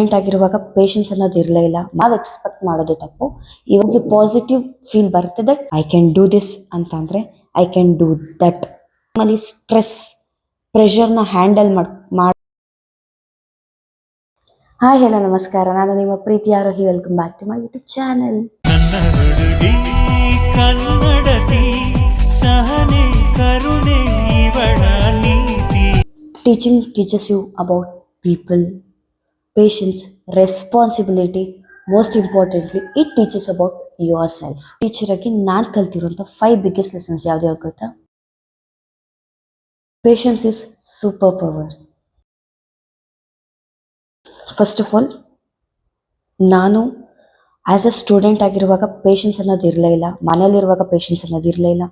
ಆಗಿರುವಾಗ ಪೇಷನ್ಸ್ ಅನ್ನೋದು ಇರಲೇ ಇಲ್ಲ. ನಾವು ಎಕ್ಸ್ಪೆಕ್ಟ್ ಮಾಡೋದು ತಪ್ಪು. ಇವಾಗ ಪಾಸಿಟಿವ್ ಫೀಲ್ ಬರುತ್ತೆ that I can do this ಅಂತ ಅಂದ್ರೆ ಐ ಕ್ಯಾನ್ ಡೂ ದಟ್. ಆಮೇಲೆ ಸ್ಟ್ರೆಸ್ ಪ್ರೆಷರ್ನ ಹ್ಯಾಂಡಲ್ ಮಾಡಿ ಹಾಯ್ ಹಲೋ ನಮಸ್ಕಾರ, ನಾನು ನಿಮ್ಮ ಪ್ರೀತಿ Arohi. Welcome back to my YouTube channel. Teaching teaches you about people, patience, responsibility. Most importantly, it teaches about yourself. Teacher ಆಗಿ ನಾನು ಕಲ್ತಿರುವಂಥ 5 ಬಿಗ್ಗೆಸ್ಟ್ ಲೆಸನ್ಸ್ ಯಾವ್ದು ಗೊತ್ತಾ? Patience is super power. First of all, ನಾನು ಆಸ್ ಅ ಸ್ಟೂಡೆಂಟ್ ಆಗಿರುವಾಗ patience ಅನ್ನೋದು ಇರಲೇ ಇಲ್ಲ. ಮನೇಲಿರುವಾಗ ಪೇಷನ್ಸ್ ಅನ್ನೋದು ಇರಲೇ ಇಲ್ಲ.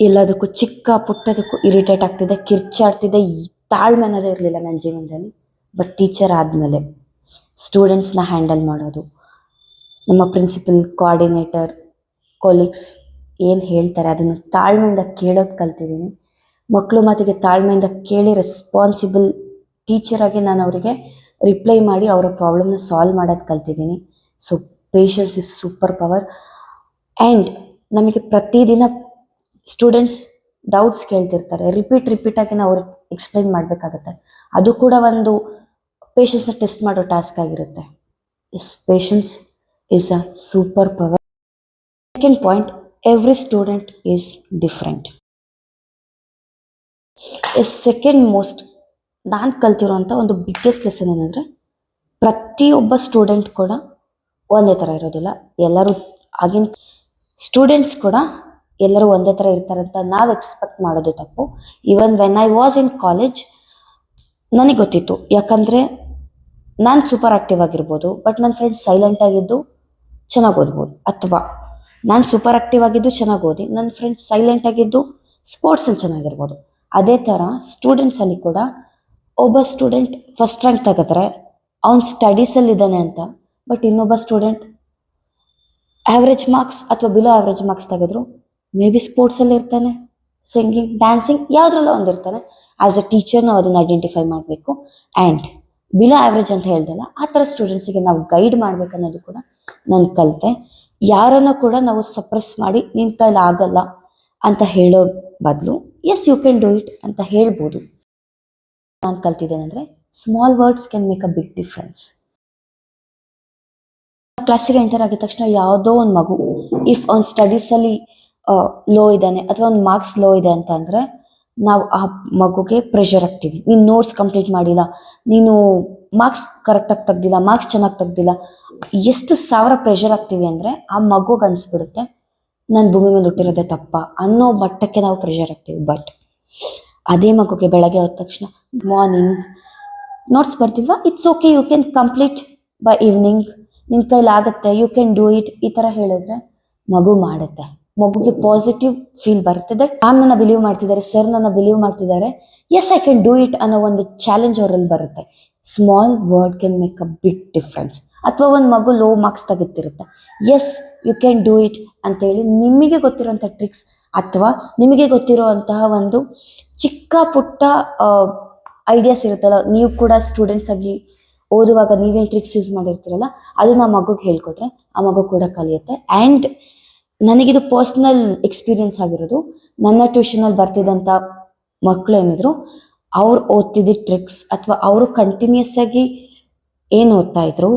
ಎಲ್ಲದಕ್ಕೂ ಚಿಕ್ಕ ಪುಟ್ಟದಕ್ಕೂ ಇರಿಟೇಟ್ ಆಗ್ತಿದೆ, ಕಿರ್ಚಾಡ್ತಿದ್ದೆ. ಈ ತಾಳ್ಮೆ ಅನ್ನೋದೇ ಇರಲಿಲ್ಲ ನನ್ನ ಜೀವನದಲ್ಲಿ. ಬಟ್ ಟೀಚರ್ ಆದಮೇಲೆ ಸ್ಟೂಡೆಂಟ್ಸ್ನ ಹ್ಯಾಂಡಲ್ ಮಾಡೋದು, ನಮ್ಮ ಪ್ರಿನ್ಸಿಪಲ್, ಕೋಆರ್ಡಿನೇಟರ್, ಕೊಲೀಗ್ಸ್ ಏನು ಹೇಳ್ತಾರೆ ಅದನ್ನು ತಾಳ್ಮೆಯಿಂದ ಕೇಳೋದು ಕಲ್ತಿದ್ದೀನಿ. ಮಕ್ಕಳು ಮಾತಿಗೆ ತಾಳ್ಮೆಯಿಂದ ಕೇಳಿ ರೆಸ್ಪಾನ್ಸಿಬಲ್ ಟೀಚರಾಗಿ ನಾನು ಅವರಿಗೆ ರಿಪ್ಲೈ ಮಾಡಿ ಅವರ ಪ್ರಾಬ್ಲಮ್ನ ಸಾಲ್ವ್ ಮಾಡೋದು ಕಲ್ತಿದ್ದೀನಿ. So patience is super power. And ನಮಗೆ ಪ್ರತಿದಿನ ಸ್ಟೂಡೆಂಟ್ಸ್ ಡೌಟ್ಸ್ ಕೇಳ್ತಿರ್ತಾರೆ. ರಿಪೀಟಾಗಿ ನಾವು ಅವ್ರಿಗೆ ಎಕ್ಸ್ಪ್ಲೈನ್ ಮಾಡಬೇಕಾಗತ್ತೆ. ಅದು ಕೂಡ ಒಂದು ಪೇಷನ್ಸ್ನ ಟೆಸ್ಟ್ ಮಾಡೋ ಟಾಸ್ಕ್ ಆಗಿರುತ್ತೆ. Yes, patience is a superpower. Second point, every student is different. Second most ನಾನು ಕಲ್ತಿರೋಂಥ ಒಂದು ಬಿಗ್ಗೆಸ್ಟ್ ಲೆಸನ್ ಏನಂದರೆ, ಪ್ರತಿಯೊಬ್ಬ ಸ್ಟೂಡೆಂಟ್ ಕೂಡ ಒಂದೇ ಥರ ಇರೋದಿಲ್ಲ. ಎಲ್ಲರೂ ಆಗಿನ ಸ್ಟೂಡೆಂಟ್ಸ್ ಕೂಡ ಎಲ್ಲರೂ ಒಂದೇ ಥರ ಇರ್ತಾರಂತ ನಾವು ಎಕ್ಸ್ಪೆಕ್ಟ್ ಮಾಡೋದು ತಪ್ಪು. Even when I was in college ನನಗೆ ಗೊತ್ತಿತ್ತು. ಯಾಕಂದರೆ ನಾನು ಸೂಪರ್ ಆ್ಯಕ್ಟಿವ್ ಆಗಿರ್ಬೋದು, ಬಟ್ ನನ್ನ ಫ್ರೆಂಡ್ಸ್ ಸೈಲೆಂಟ್ ಆಗಿದ್ದು ಚೆನ್ನಾಗಿ ಓದ್ಬೋದು. ಅಥವಾ ನಾನು ಸೂಪರ್ ಆ್ಯಕ್ಟಿವ್ ಆಗಿದ್ದು ಚೆನ್ನಾಗಿ ಓದಿ, ನನ್ನ ಫ್ರೆಂಡ್ಸ್ ಸೈಲೆಂಟ್ ಆಗಿದ್ದು ಸ್ಪೋರ್ಟ್ಸಲ್ಲಿ ಚೆನ್ನಾಗಿರ್ಬೋದು. ಅದೇ ಥರ ಸ್ಟೂಡೆಂಟ್ಸಲ್ಲಿ ಕೂಡ ಒಬ್ಬ ಸ್ಟೂಡೆಂಟ್ ಫಸ್ಟ್ ರ್ಯಾಂಕ್ ತೆಗೆದ್ರೆ ಅವ್ನು ಸ್ಟಡೀಸಲ್ಲಿ ಇದ್ದಾನೆ ಅಂತ, ಬಟ್ ಇನ್ನೊಬ್ಬ ಸ್ಟೂಡೆಂಟ್ ಆ್ಯಾವ್ರೇಜ್ ಮಾರ್ಕ್ಸ್ ಅಥವಾ ಬಿಲೋ ಆ್ಯಾವ್ರೇಜ್ ಮಾರ್ಕ್ಸ್ ತೆಗೆದ್ರು ಮೇ ಬಿ ಸ್ಪೋರ್ಟ್ಸಲ್ಲಿ ಇರ್ತಾನೆ, ಸಿಂಗಿಂಗ್, ಡ್ಯಾನ್ಸಿಂಗ್ ಯಾವುದ್ರಲ್ಲೋ ಒಂದಿರ್ತಾನೆ. ಆ್ಯಸ್ ಅ ಟೀಚರ್ ನಾವು ಅದನ್ನು ಐಡೆಂಟಿಫೈ ಮಾಡಬೇಕು. ಆ್ಯಂಡ್ ಬಿಲೋ ಆ್ಯಾವ್ರೇಜ್ ಅಂತ ಹೇಳ್ದಲ್ಲ, ಆ ಥರ ಸ್ಟೂಡೆಂಟ್ಸಿಗೆ ನಾವು ಗೈಡ್ ಮಾಡಬೇಕನ್ನೋದು ಕೂಡ ನಾನು ಕಲಿತೆ. ಯಾರನ್ನು ಕೂಡ ನಾವು ಸಪ್ರೆಸ್ ಮಾಡಿ ನಿನ್ನ ಕೈಲಿ ಆಗಲ್ಲ ಅಂತ ಹೇಳೋ ಬದಲು yes you can do it ಅಂತ ಹೇಳ್ಬೋದು. ನಾನು ಕಲ್ತಿದ್ದೇನೆಂದರೆ, small words can make a big difference. ಕ್ಲಾಸಿಗೆ ಎಂಟರ್ ಆಗಿದ ತಕ್ಷಣ ಯಾವುದೋ ಒಂದು ಮಗು ಇಫ್ ಅವ್ನ ಸ್ಟಡೀಸಲ್ಲಿ ಲೋ ಇದ್ದಾನೆ ಅಥವಾ ಒಂದು ಮಾರ್ಕ್ಸ್ ಲೋ ಇದೆ ಅಂತ ಅಂದರೆ, ನಾವು ಆ ಮಗುಗೆ ಪ್ರೆಷರ್ ಆಗ್ತೀವಿ. ನೀನು ನೋಟ್ಸ್ ಕಂಪ್ಲೀಟ್ ಮಾಡಿಲ್ಲ, ನೀನು ಮಾರ್ಕ್ಸ್ ಕರೆಕ್ಟಾಗಿ ತೆಗ್ದಿಲ್ಲ, ಮಾರ್ಕ್ಸ್ ಚೆನ್ನಾಗಿ ತೆಗ್ದಿಲ್ಲ, ಎಷ್ಟು ಸಾವಿರ ಪ್ರೆಷರ್ ಆಗ್ತೀವಿ ಅಂದರೆ ಆ ಮಗುಗೆ ಅನಿಸ್ಬಿಡುತ್ತೆ ನಾನು ಭೂಮಿ ಮೇಲೆ ಹುಟ್ಟಿರೋದೇ ತಪ್ಪ ಅನ್ನೋ ಮಟ್ಟಕ್ಕೆ ನಾವು ಪ್ರೆಷರ್ ಆಗ್ತೀವಿ. ಬಟ್ ಅದೇ ಮಗುಗೆ ಬೆಳಗ್ಗೆ ಹೋದ ತಕ್ಷಣ ಮಾರ್ನಿಂಗ್ ನೋಟ್ಸ್ ಬರ್ತಿಲ್ವಾ, it's okay, you can complete by evening, ನಿನ್ನ ಕೈಲಾಗುತ್ತೆ, ಯು ಕ್ಯಾನ್ ಡೂ ಇಟ್, ಈ ಥರ ಹೇಳಿದ್ರೆ ಮಗು ಮಾಡುತ್ತೆ. ಮಗುಗೆ ಪಾಸಿಟಿವ್ ಫೀಲ್ ಬರುತ್ತೆ ದಟ್ ಮ್ಯಾಮ್ ನನ್ನ ಬಿಲೀವ್ ಮಾಡ್ತಿದ್ದಾರೆ, ಸರ್ ನನ್ನ ಬಿಲೀವ್ ಮಾಡ್ತಿದ್ದಾರೆ, yes I can do it ಅನ್ನೋ ಒಂದು ಚಾಲೆಂಜ್ ಅವರಲ್ಲಿ ಬರುತ್ತೆ. Small word can make a big difference. ಅಥವಾ ಒಂದು ಮಗು ಲೋ ಮಾರ್ಕ್ಸ್ ತೆಗಿತಿರುತ್ತೆ, yes you can do it ಅಂತೇಳಿ ನಿಮಗೆ ಗೊತ್ತಿರೋಂಥ ಟ್ರಿಕ್ಸ್ ಅಥವಾ ನಿಮಗೆ ಗೊತ್ತಿರುವಂತಹ ಒಂದು ಚಿಕ್ಕ ಪುಟ್ಟ ಐಡಿಯಾಸ್ ಇರುತ್ತಲ್ಲ, ನೀವು ಕೂಡ ಸ್ಟೂಡೆಂಟ್ಸ್ ಆಗಿ ಓದುವಾಗ ನೀವೇನು ಟ್ರಿಕ್ಸ್ ಯೂಸ್ ಮಾಡಿರ್ತೀರಲ್ಲ, ಅದನ್ನ ಆ ಮಗುಗೆ ಹೇಳ್ಕೊಟ್ರೆ ಆ ಮಗು ಕೂಡ ಕಲಿಯುತ್ತೆ. ಆ್ಯಂಡ್ ನನಗಿದು ಪರ್ಸ್ನಲ್ ಎಕ್ಸ್ಪೀರಿಯನ್ಸ್ ಆಗಿರೋದು. ನನ್ನ ಟ್ಯೂಷನಲ್ಲಿ ಬರ್ತಿದ್ದಂಥ ಮಕ್ಕಳು ಏನಿದ್ರು, ಅವ್ರು ಓದ್ತಿದ್ದ ಟ್ರಿಕ್ಸ್ ಅಥವಾ ಅವರು ಕಂಟಿನ್ಯೂಸ್ ಆಗಿ ಏನು ಓದ್ತಾ ಇದ್ರು,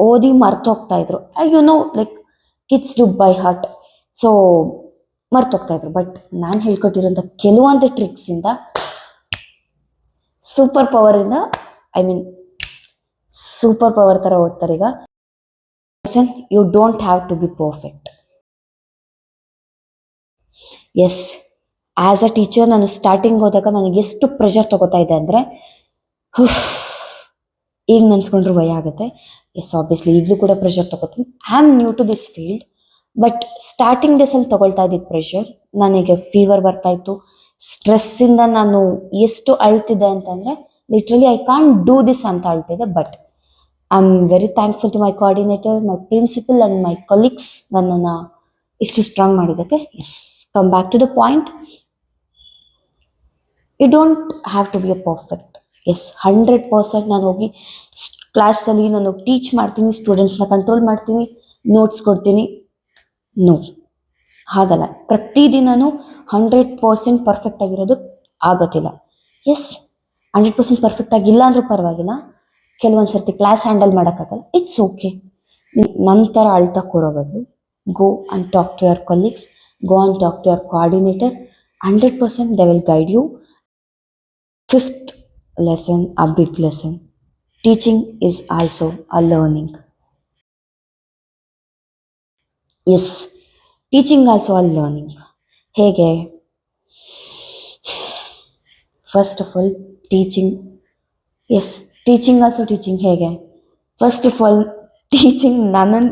ಓದಿ ಮರ್ತೋಗ್ತಾ ಇದ್ರು. You know, like kids do by heart, so ಮರ್ತೋಗ್ತಾ ಇದ್ರು. ಬಟ್ ನಾನು ಹೇಳ್ಕೊಟ್ಟಿರೋಂಥ ಕೆಲವೊಂದು ಟ್ರಿಕ್ಸಿಂದ ಸೂಪರ್ ಪವರಿಂದ, ಐ ಮೀನ್ ಸೂಪರ್ ಪವರ್ ಥರ ಓದ್ತಾರೆ. ಈಗ you don't have to be perfect. Yes, as a teacher ನಾನು ಸ್ಟಾರ್ಟಿಂಗ್ ಹೋದಾಗ ನನಗೆ ಎಷ್ಟು ಪ್ರೆಷರ್ ತೊಗೋತಾ ಇದೆ ಅಂದರೆ, ಈಗ ನೆನ್ಸ್ಕೊಂಡ್ರು ಭಯ ಆಗುತ್ತೆ. ಎಸ್, ಆಬ್ವಿಯಸ್ಲಿ ಈಗಲೂ ಕೂಡ ಪ್ರೆಷರ್ ತೊಗೋತೀನಿ. I am new to this field. But starting ಡೇಸಲ್ಲಿ ತೊಗೊಳ್ತಾ ಇದ್ದಿದ್ದು ಪ್ರೆಷರ್, ನನಗೆ ಫೀವರ್ ಬರ್ತಾಯಿತ್ತು. ಸ್ಟ್ರೆಸ್ಸಿಂದ ನಾನು ಎಷ್ಟು ಅಳ್ತಿದ್ದೆ ಅಂತಂದರೆ, literally I can't do this ಅಂತ ಅಳ್ತಿದ್ದೆ. But I am very thankful to my coordinator, my principal and my colleagues ನನ್ನನ್ನು ಇಷ್ಟು ಸ್ಟ್ರಾಂಗ್ ಮಾಡಿದ್ದಕ್ಕೆ. Yes, come back to the point, you don't have to be a perfect. Yes, 100% ನಾನು ಹೋಗಿ ಕ್ಲಾಸಲ್ಲಿ ನಾನು teach ಮಾಡ್ತೀನಿ, ಸ್ಟೂಡೆಂಟ್ಸ್ನ ಕಂಟ್ರೋಲ್ ಮಾಡ್ತೀನಿ, ನೋಟ್ಸ್ ಕೊಡ್ತೀನಿ. ನೋ, ಹಾಗಲ್ಲ. ಪ್ರತಿದಿನನೂ 100% ಪರ್ಫೆಕ್ಟ್ ಆಗಿರೋದು ಆಗೋದಿಲ್ಲ. ಎಸ್, 100% ಪರ್ಫೆಕ್ಟ್ ಆಗಿಲ್ಲ ಅಂದ್ರೂ ಪರವಾಗಿಲ್ಲ. ಕೆಲವೊಂದು ಸರ್ತಿ ಕ್ಲಾಸ್ ಹ್ಯಾಂಡಲ್ ಮಾಡೋಕ್ಕಾಗಲ್ಲ, ಇಟ್ಸ್ ಓಕೆ. ನಂತರ ಅಳ್ತಾ ಕೂರೋ ಬದಲು go and talk to your colleagues, go and talk to your coordinator. 100% they will guide you. Fifth lesson, a big lesson. Teaching is also a learning. Yes, teaching also a learning. ಹೇಗೆ? First of all teaching, yes, teaching also teaching. ಹೇಗೆ? First of all teaching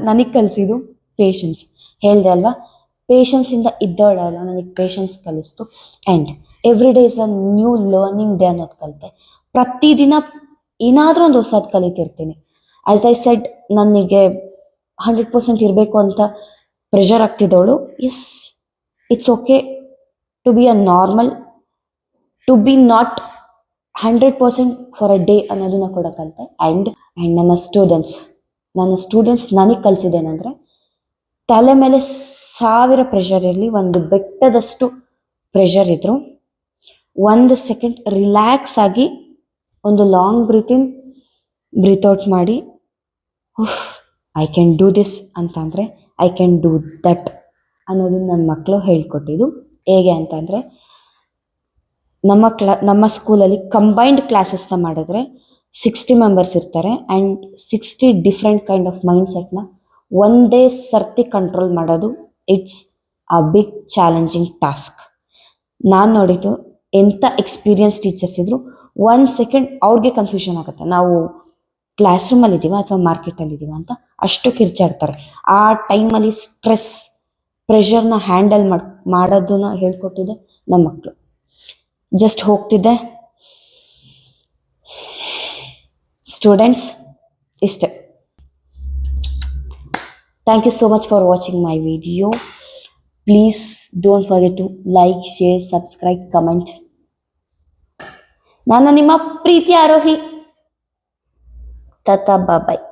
ನನಗೆ ಕಲಿಸಿದ್ದು patience. ಹೇಳಿದೆ ಅಲ್ವಾ, ಪೇಷನ್ಸಿಂದ ಇದ್ದವಳಲ್ಲ, ನನಗೆ patience ಕಲಿಸ್ತು. And every day is a new learning day ಅನ್ನೋದು ಕಲಿತೆ. ಪ್ರತಿದಿನ ಏನಾದರೂ ಒಂದು ಹೊಸದು ಕಲಿತಿರ್ತೀನಿ. ಆ್ಯಸ್ ಐ ಸೆಡ್, ನನಗೆ 100% ಇರಬೇಕು ಅಂತ ಪ್ರೆಷರ್ ಆಗ್ತಿದ್ದವಳು. Yes, it's okay to be a normal, to be not 100% for a day ಅನ್ನೋದನ್ನ ಕೂಡ ಕಲಿತೆ. ಆ್ಯಂಡ್ ನನ್ನ ಸ್ಟೂಡೆಂಟ್ಸ್ ನನಗೆ ಕಲಿಸಿದ್ದೇನೆಂದರೆ, ತಲೆ ಮೇಲೆ 1000 ಪ್ರೆಷರ್ ಇರಲಿ, ಒಂದು ಬೆಟ್ಟದಷ್ಟು ಪ್ರೆಷರ್ ಇದ್ದರು 1 ಸೆಕೆಂಡ್ ರಿಲ್ಯಾಕ್ಸ್ ಆಗಿ ಒಂದು ಲಾಂಗ್ ಬ್ರೀತ್ ಇನ್ ಬ್ರೀತ್ ಔಟ್ ಮಾಡಿ, ಐ ಕ್ಯಾನ್ ಡೂ ದಿಸ್ ಅಂತಂದರೆ ಐ ಕ್ಯಾನ್ ಡೂ ದಟ್ ಅನ್ನೋದನ್ನ ನನ್ನ ಮಕ್ಕಳು ಹೇಳ್ಕೊಟ್ಟಿದ್ದು. ಹೇಗೆ ಅಂತಂದರೆ, ನಮ್ಮ ಸ್ಕೂಲಲ್ಲಿ ಕಂಬೈನ್ಡ್ ಕ್ಲಾಸಸ್ನ ಮಾಡಿದ್ರೆ 60 ಮೆಂಬರ್ಸ್ ಇರ್ತಾರೆ. And 60 different kind of mind ಸೆಟ್ನ ಒಂದೇ ಸರ್ತಿ ಕಂಟ್ರೋಲ್ ಮಾಡೋದು, it's a big challenging task. ನಾನು ನೋಡಿದ್ದು, ಎಂಥ ಎಕ್ಸ್ಪೀರಿಯನ್ಸ್ ಟೀಚರ್ಸ್ ಇದ್ದರು 1 ಸೆಕೆಂಡ್ ಅವ್ರಿಗೆ ಕನ್ಫ್ಯೂಷನ್ ಆಗುತ್ತೆ, ನಾವು ಕ್ಲಾಸ್ ರೂಮಲ್ಲಿ ಇದ್ದೀವ ಅಥವಾ ಮಾರ್ಕೆಟಲ್ಲಿ ಇದ್ದೀವ ಅಂತ. ಅಷ್ಟು ಕಿರ್ಚಾಡ್ತಾರೆ. ಆ ಟೈಮಲ್ಲಿ ಸ್ಟ್ರೆಸ್, ಪ್ರೆಷರ್ನ ಹ್ಯಾಂಡಲ್ ಮಾಡೋದನ್ನ ಹೇಳ್ಕೊಟ್ಟಿದ್ದೆ ನಮ್ಮ ಮಕ್ಕಳು. ಜಸ್ಟ್ ಹೋಗ್ತಿದ್ದೆ, ಸ್ಟೂಡೆಂಟ್ಸ್ ಇಷ್ಟೇ. Thank you so much for watching my video. Please don't forget to like, share, subscribe, comment. ನಾನು ನಿಮ್ಮ ಪ್ರೀತಿ ಆರೋಹಿ. ತಾತಾ, ಬಾಯ್.